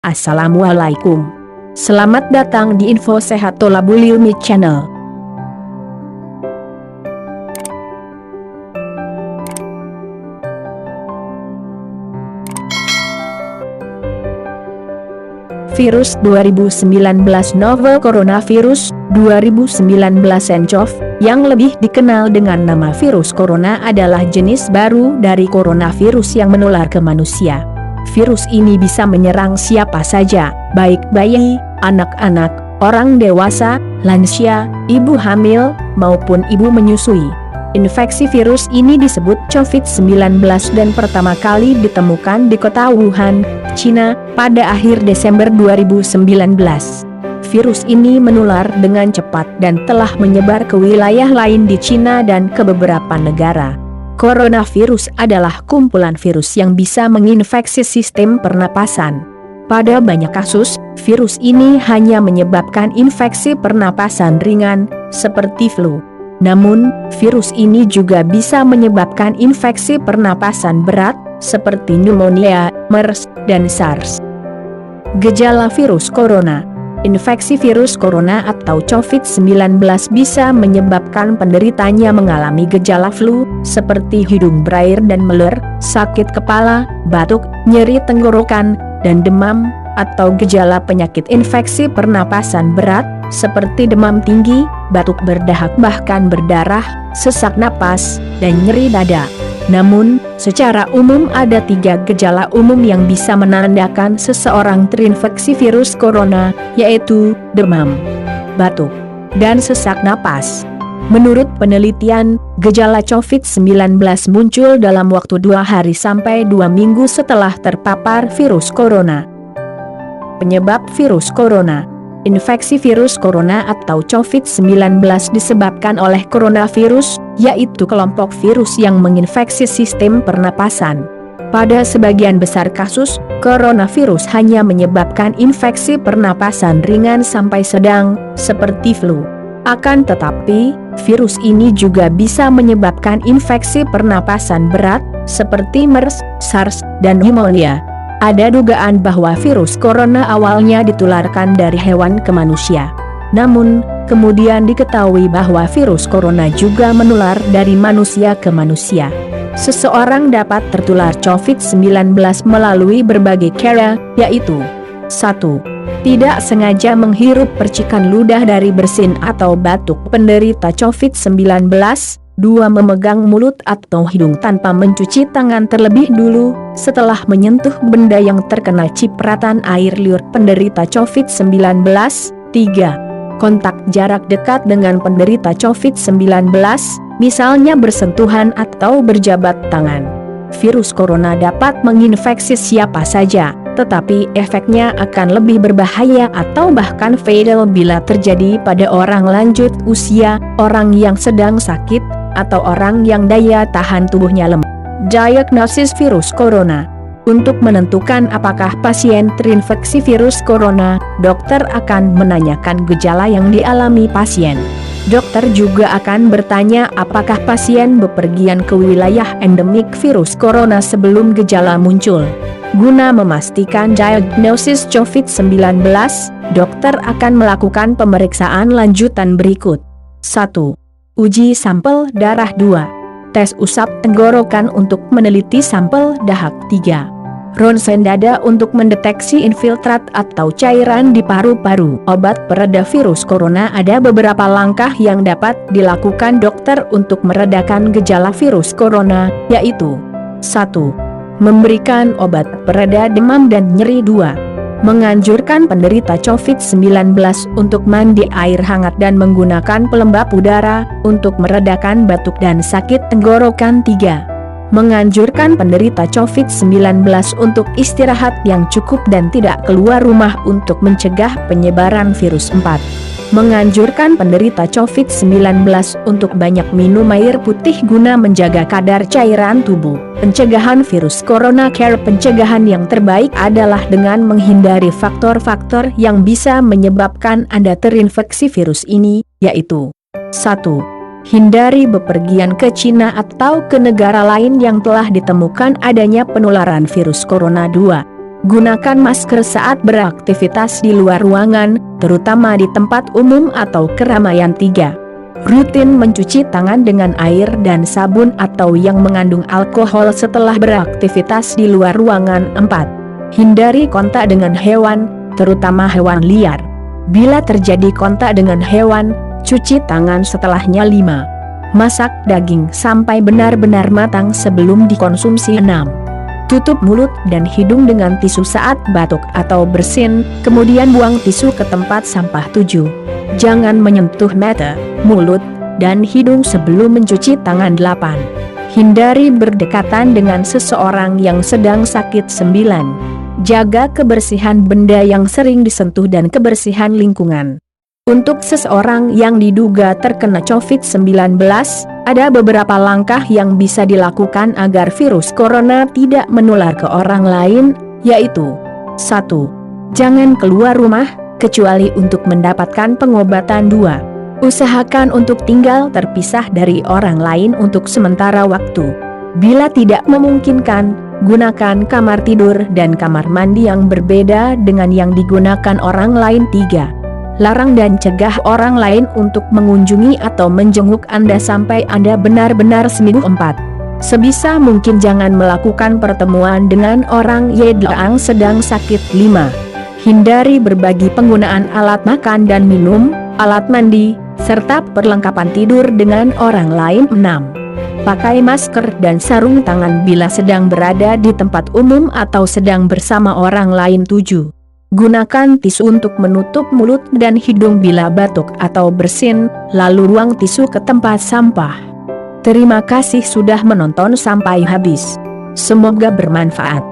Assalamualaikum. Selamat datang di Info Sehat Tolabul Ilmi Channel. Virus 2019 Novel Coronavirus 2019 nCoV yang lebih dikenal dengan nama virus corona adalah jenis baru dari coronavirus yang menular ke manusia. Virus ini bisa menyerang siapa saja, baik bayi, anak-anak, orang dewasa, lansia, ibu hamil, maupun ibu menyusui. Infeksi virus ini disebut COVID-19 dan pertama kali ditemukan di kota Wuhan, China, pada akhir Desember 2019. Virus ini menular dengan cepat dan telah menyebar ke wilayah lain di China dan ke beberapa negara. Coronavirus adalah kumpulan virus yang bisa menginfeksi sistem pernapasan. Pada banyak kasus, virus ini hanya menyebabkan infeksi pernapasan ringan, seperti flu. Namun, virus ini juga bisa menyebabkan infeksi pernapasan berat, seperti pneumonia, MERS, dan SARS. Gejala virus corona. Infeksi virus corona atau COVID-19 bisa menyebabkan penderitanya mengalami gejala flu, seperti hidung berair dan meler, sakit kepala, batuk, nyeri tenggorokan, dan demam, atau gejala penyakit infeksi pernapasan berat, seperti demam tinggi, batuk berdahak bahkan berdarah, sesak napas, dan nyeri dada. Namun, secara umum ada 3 gejala umum yang bisa menandakan seseorang terinfeksi virus corona, yaitu demam, batuk, dan sesak napas. Menurut penelitian, gejala COVID-19 muncul dalam waktu 2 hari sampai 2 minggu setelah terpapar virus corona. Penyebab virus corona. Infeksi virus corona atau COVID-19 disebabkan oleh coronavirus, yaitu kelompok virus yang menginfeksi sistem pernapasan. Pada sebagian besar kasus, coronavirus hanya menyebabkan infeksi pernapasan ringan sampai sedang, seperti flu. Akan tetapi, virus ini juga bisa menyebabkan infeksi pernapasan berat, seperti MERS, SARS, dan pneumonia. Ada dugaan bahwa virus corona awalnya ditularkan dari hewan ke manusia. Namun, kemudian diketahui bahwa virus corona juga menular dari manusia ke manusia. Seseorang dapat tertular COVID-19 melalui berbagai cara, yaitu 1. Tidak sengaja menghirup percikan ludah dari bersin atau batuk penderita COVID-19. 2. Memegang mulut atau hidung tanpa mencuci tangan terlebih dulu, setelah menyentuh benda yang terkena cipratan air liur penderita COVID-19. 3. Kontak jarak dekat dengan penderita COVID-19, misalnya bersentuhan atau berjabat tangan. Virus corona dapat menginfeksi siapa saja, tetapi efeknya akan lebih berbahaya atau bahkan fatal bila terjadi pada orang lanjut usia, orang yang sedang sakit, atau orang yang daya tahan tubuhnya lemah. Diagnosis virus corona. Untuk menentukan apakah pasien terinfeksi virus corona, dokter akan menanyakan gejala yang dialami pasien. Dokter juga akan bertanya apakah pasien bepergian ke wilayah endemik virus corona sebelum gejala muncul. Guna memastikan diagnosis COVID-19, dokter akan melakukan pemeriksaan lanjutan berikut. 1. Uji sampel darah. 2. Tes usap tenggorokan untuk meneliti sampel dahak. 3. Ronsen dada untuk mendeteksi infiltrat atau cairan di paru-paru. Obat pereda virus corona. Ada beberapa langkah yang dapat dilakukan dokter untuk meredakan gejala virus corona, yaitu 1. Memberikan obat pereda demam dan nyeri. 2. Menganjurkan penderita COVID-19 untuk mandi air hangat dan menggunakan pelembab udara untuk meredakan batuk dan sakit tenggorokan. 3. Menganjurkan penderita COVID-19 untuk istirahat yang cukup dan tidak keluar rumah untuk mencegah penyebaran virus. 4. Menganjurkan penderita COVID-19 untuk banyak minum air putih guna menjaga kadar cairan tubuh. Pencegahan virus corona. Cara pencegahan yang terbaik adalah dengan menghindari faktor-faktor yang bisa menyebabkan Anda terinfeksi virus ini, yaitu 1. Hindari bepergian ke China atau ke negara lain yang telah ditemukan adanya penularan virus corona. 2. Gunakan masker saat beraktivitas di luar ruangan, terutama di tempat umum atau keramaian. 3. Rutin mencuci tangan dengan air dan sabun atau yang mengandung alkohol setelah beraktivitas di luar ruangan. 4. Hindari kontak dengan hewan, terutama hewan liar. Bila terjadi kontak dengan hewan, cuci tangan setelahnya. 5. Masak daging sampai benar-benar matang sebelum dikonsumsi. 6. Tutup mulut dan hidung dengan tisu saat batuk atau bersin, kemudian buang tisu ke tempat sampah. 7. Jangan menyentuh mata, mulut, dan hidung sebelum mencuci tangan. 8. Hindari berdekatan dengan seseorang yang sedang sakit. 9. Jaga kebersihan benda yang sering disentuh dan kebersihan lingkungan. Untuk seseorang yang diduga terkena COVID-19, ada beberapa langkah yang bisa dilakukan agar virus corona tidak menular ke orang lain, yaitu 1. Jangan keluar rumah, kecuali untuk mendapatkan pengobatan. 2. Usahakan untuk tinggal terpisah dari orang lain untuk sementara waktu. Bila tidak memungkinkan, gunakan kamar tidur dan kamar mandi yang berbeda dengan yang digunakan orang lain. 3. Larang dan cegah orang lain untuk mengunjungi atau menjenguk Anda sampai Anda benar-benar sembuh. 4. Sebisa mungkin jangan melakukan pertemuan dengan orang yang sedang sakit. 5. Hindari berbagi penggunaan alat makan dan minum, alat mandi, serta perlengkapan tidur dengan orang lain. 6. Pakai masker dan sarung tangan bila sedang berada di tempat umum atau sedang bersama orang lain. 7. Gunakan tisu untuk menutup mulut dan hidung bila batuk atau bersin, lalu buang tisu ke tempat sampah. Terima kasih sudah menonton sampai habis. Semoga bermanfaat.